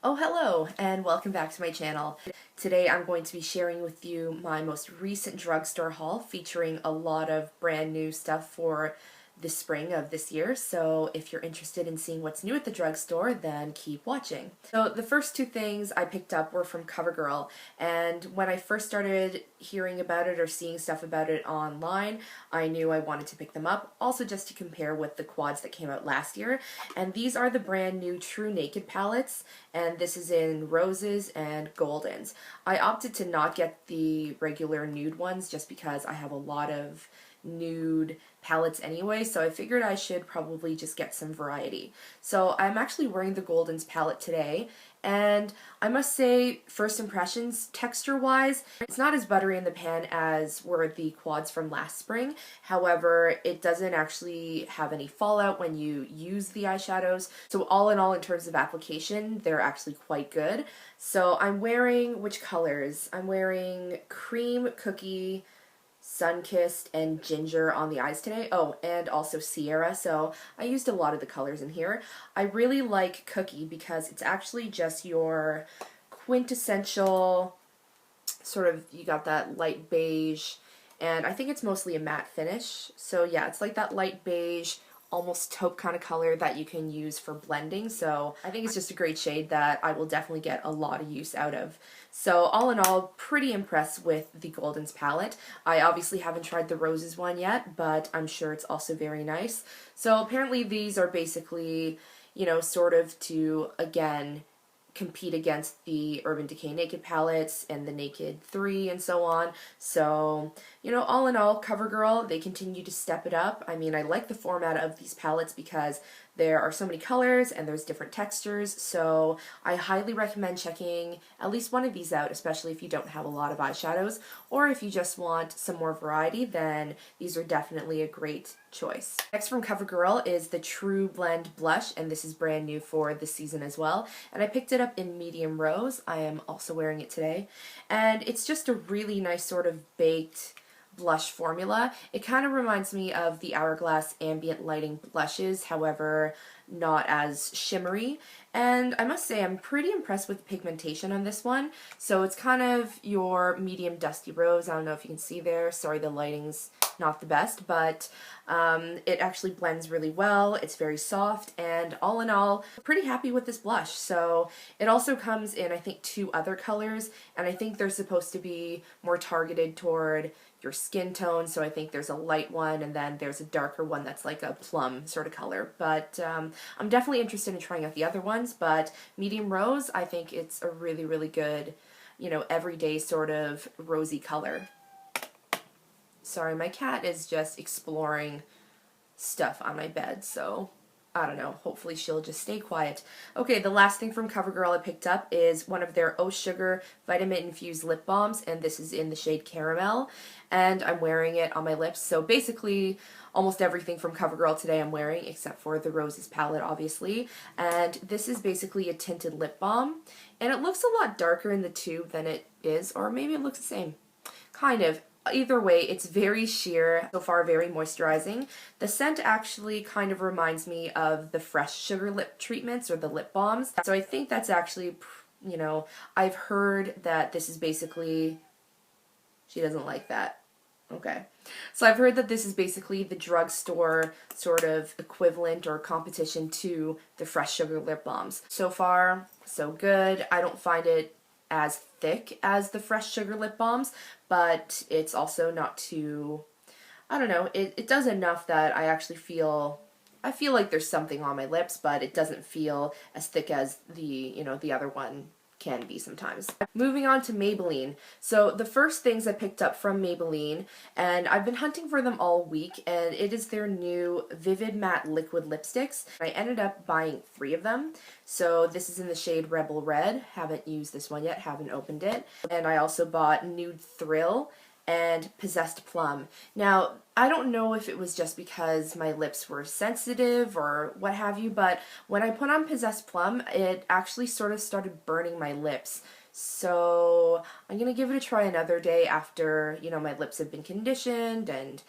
Oh, hello, and welcome back to my channel. Today I'm going to be sharing with you my most recent drugstore haul featuring a lot of brand new stuff for the spring of this year, so if you're interested in seeing what's new at the drugstore, then keep watching. So the first two things I picked up were from CoverGirl, and when I first started hearing about it or seeing stuff about it online, I knew I wanted to pick them up, also just to compare with the quads that came out last year. And these are the brand new TruNaked palettes, and this is in roses and goldens. I opted to not get the regular nude ones just because I have a lot of nude palettes anyway, so I figured I should probably just get some variety. So I'm actually wearing the Goldens palette today, and I must say, first impressions, texture-wise, it's not as buttery in the pan as were the quads from last spring. However, it doesn't actually have any fallout when you use the eyeshadows. So all in all, in terms of application, they're actually quite good. So I'm wearing, which colors? I'm wearing Cream, Cookie, Sunkissed, and Ginger on the eyes today. Oh, and also Sierra, so I used a lot of the colors in here. I really like Cookie because it's actually just your quintessential sort of, you got that light beige, and I think it's mostly a matte finish. So yeah, it's like that light beige, almost taupe kind of color that you can use for blending, so I think it's just a great shade that I will definitely get a lot of use out of. So all in all, pretty impressed with the Goldens palette. I obviously haven't tried the roses one yet, but I'm sure it's also very nice. So apparently these are basically, you know, sort of to, again, compete against the Urban Decay Naked palettes and the Naked 3 and so on. So, you know, all in all, CoverGirl, they continue to step it up. I mean, I like the format of these palettes because there are so many colors and there's different textures, so I highly recommend checking at least one of these out, especially if you don't have a lot of eyeshadows, or if you just want some more variety, then these are definitely a great choice. Next from CoverGirl is the TruBlend blush, and this is brand new for this season as well, and I picked it up in medium rose. I am also wearing it today, and it's just a really nice sort of baked blush formula. It kind of reminds me of the Hourglass Ambient Lighting blushes, however not as shimmery, and I must say I'm pretty impressed with the pigmentation on this one. So it's kind of your medium dusty rose. I don't know if you can see there, sorry the lighting's not the best, but it actually blends really well. It's very soft, and all in all, pretty happy with this blush. So it also comes in, I think, 2 other colors, and I think they're supposed to be more targeted toward your skin tone, so I think there's a light one and then there's a darker one that's like a plum sort of color. But I'm definitely interested in trying out the other ones, but medium rose, I think it's a really, really good, you know, everyday sort of rosy color. Sorry, my cat is just exploring stuff on my bed, so I don't know, hopefully she'll just stay quiet. Okay, the last thing from CoverGirl I picked up is one of their Oh Sugar Vitamin Infused Lip Balms, and this is in the shade Caramel, and I'm wearing it on my lips. So basically, almost everything from CoverGirl today I'm wearing, except for the Roses palette, obviously. And this is basically a tinted lip balm, and it looks a lot darker in the tube than it is, or maybe it looks the same. Kind of. Either way, it's very sheer, so far very moisturizing. The scent actually kind of reminds me of the Fresh Sugar lip treatments or the lip balms. So I think that's actually, you know, I've heard that this is basically, she doesn't like that. Okay. So I've heard that this is basically the drugstore sort of equivalent or competition to the Fresh Sugar lip balms. So far, so good. I don't find it as thick as the Fresh Sugar lip balms, but it's also not too, I don't know, it does enough that I actually feel, I feel like there's something on my lips, but it doesn't feel as thick as the, you know, the other one can be sometimes. Moving on to Maybelline. So the first things I picked up from Maybelline, and I've been hunting for them all week, and it is their new Vivid Matte Liquid Lipsticks. I ended up buying 3 of them. So this is in the shade Rebel Red. Haven't used this one yet, haven't opened it. And I also bought Nude Thrill and Possessed Plum. Now, I don't know if it was just because my lips were sensitive or what have you, but when I put on Possessed Plum, it actually sort of started burning my lips. So I'm going to give it a try another day after, you know, my lips have been conditioned and,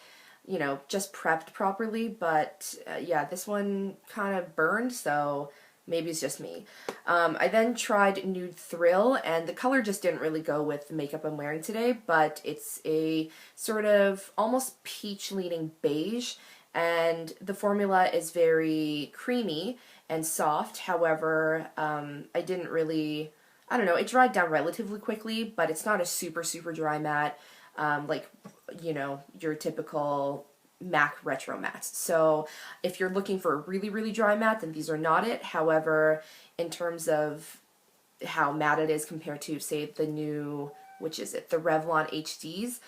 you know, just prepped properly. But yeah, this one kind of burned, so maybe it's just me. I then tried Nude Thrill, and the color just didn't really go with the makeup I'm wearing today, but it's a sort of almost peach-leaning beige, and the formula is very creamy and soft. However, I didn't really, I don't know, it dried down relatively quickly, but it's not a super, super dry matte, like, you know, your typical MAC Retro Mattes. So if you're looking for a really, really dry matte, then these are not it. However, in terms of how matte it is compared to, say, the new, which is it, the Revlon HDs,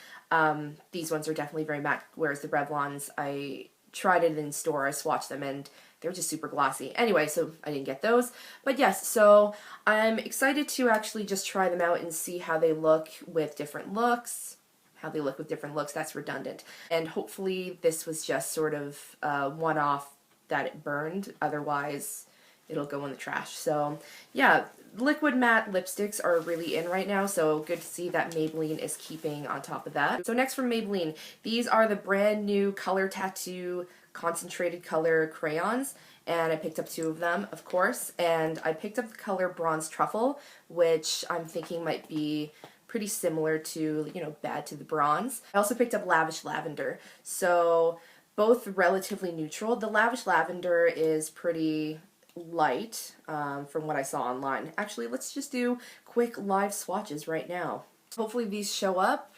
these ones are definitely very matte, whereas the Revlons, I tried it in store, I swatched them, and they're just super glossy. Anyway, so I didn't get those. But yes, so I'm excited to actually just try them out and see how they look with different looks. How they look with different looks, that's redundant. And hopefully this was just sort of one-off that it burned, otherwise it'll go in the trash. So yeah, liquid matte lipsticks are really in right now, so good to see that Maybelline is keeping on top of that. So next from Maybelline, these are the brand new Color Tattoo Concentrated Color Crayons, and I picked up 2 of them, of course, and I picked up the color Bronze Truffle, which I'm thinking might be pretty similar to, you know, Bad to the Bronze. I also picked up Lavish Lavender, so both relatively neutral. The Lavish Lavender is pretty light from what I saw online. Actually, let's just do quick live swatches right now. Hopefully these show up.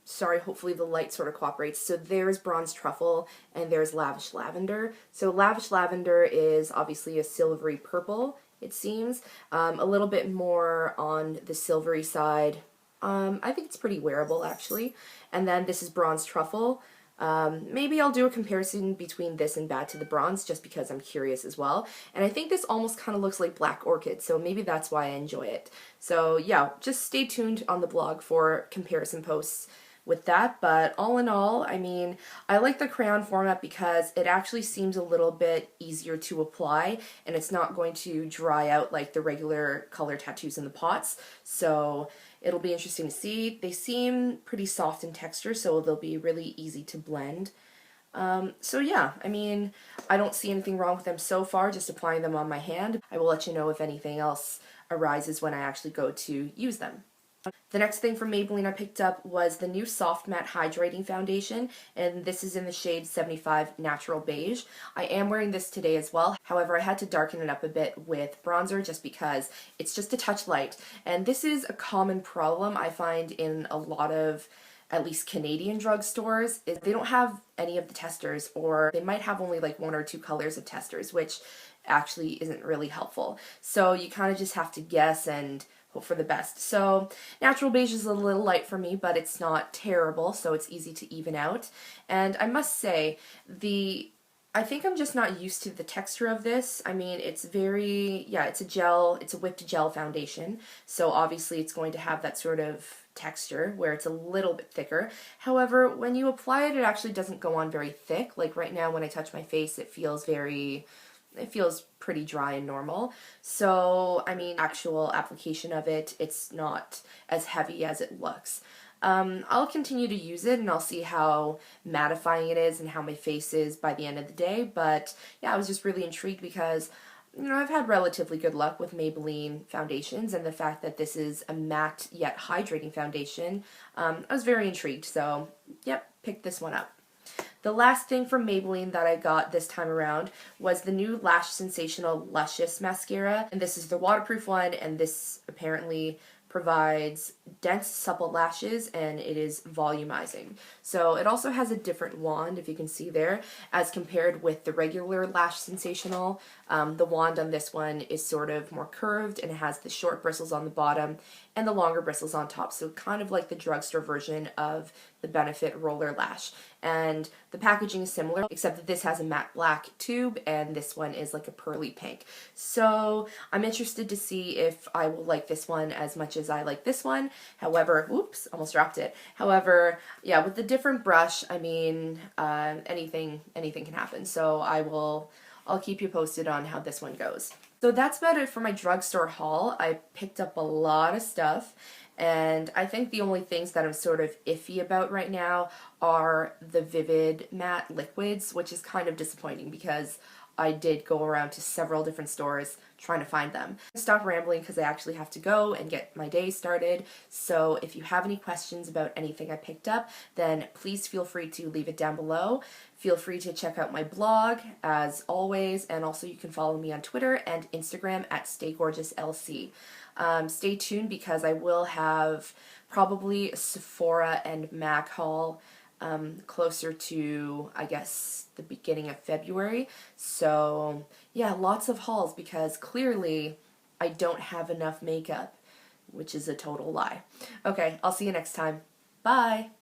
Sorry, hopefully the light sort of cooperates. So there's Bronze Truffle and there's Lavish Lavender. So Lavish Lavender is obviously a silvery purple, it seems. A little bit more on the silvery side. I think it's pretty wearable, actually. And then this is Bronze Truffle. Maybe I'll do a comparison between this and Bad to the Bronze just because I'm curious as well. And I think this almost kind of looks like Black Orchid, so maybe that's why I enjoy it. So yeah, just stay tuned on the blog for comparison posts with that, but all in all, I mean, I like the crayon format because it actually seems a little bit easier to apply, and it's not going to dry out like the regular color tattoos in the pots, so it'll be interesting to see. They seem pretty soft in texture, so they'll be really easy to blend. So yeah, I mean, I don't see anything wrong with them so far, just applying them on my hand. I will let you know if anything else arises when I actually go to use them. The next thing from Maybelline I picked up was the new Soft Matte Hydrating Foundation, and this is in the shade 75 Natural Beige. I am wearing this today as well, however I had to darken it up a bit with bronzer just because it's just a touch light, and this is a common problem I find in a lot of at least Canadian drugstores, is they don't have any of the testers, or they might have only like 1 or 2 colors of testers, which actually isn't really helpful. So you kind of just have to guess and hope for the best. So Natural Beige is a little light for me, but it's not terrible, so it's easy to even out. And I must say, I think I'm just not used to the texture of this. I mean, it's very, yeah, it's a gel, it's a whipped gel foundation, so obviously it's going to have that sort of texture where it's a little bit thicker. However, when you apply it, it actually doesn't go on very thick. Like right now when I touch my face, it feels pretty dry and normal. So, I mean, actual application of it, it's not as heavy as it looks. I'll continue to use it and I'll see how mattifying it is and how my face is by the end of the day, but yeah, I was just really intrigued because, you know, I've had relatively good luck with Maybelline foundations, and the fact that this is a matte yet hydrating foundation, I was very intrigued, so yep, picked this one up. The last thing from Maybelline that I got this time around was the new Lash Sensational Luscious mascara, and this is the waterproof one, and this apparently provides dense, supple lashes, and it is volumizing. So it also has a different wand, if you can see there, as compared with the regular Lash Sensational. The wand on this one is sort of more curved, and it has the short bristles on the bottom and the longer bristles on top, so kind of like the drugstore version of the Benefit Roller Lash. And the packaging is similar, except that this has a matte black tube and this one is like a pearly pink. So I'm interested to see if I will like this one as much as I like this one. However, whoops, almost dropped it. However, yeah, with the different brush, I mean, anything can happen. So I'll keep you posted on how this one goes. So that's about it for my drugstore haul. I picked up a lot of stuff, and I think the only things that I'm sort of iffy about right now are the Vivid Matte liquids, which is kind of disappointing because I did go around to several different stores trying to find them. Stop rambling because I actually have to go and get my day started. So if you have any questions about anything I picked up, then please feel free to leave it down below. Feel free to check out my blog as always, and also you can follow me on Twitter and Instagram at StaygorgeousLC. Stay tuned because I will have probably a Sephora and MAC haul closer to, I guess, the beginning of February. So yeah, lots of hauls because clearly I don't have enough makeup, which is a total lie. Okay, I'll see you next time. Bye!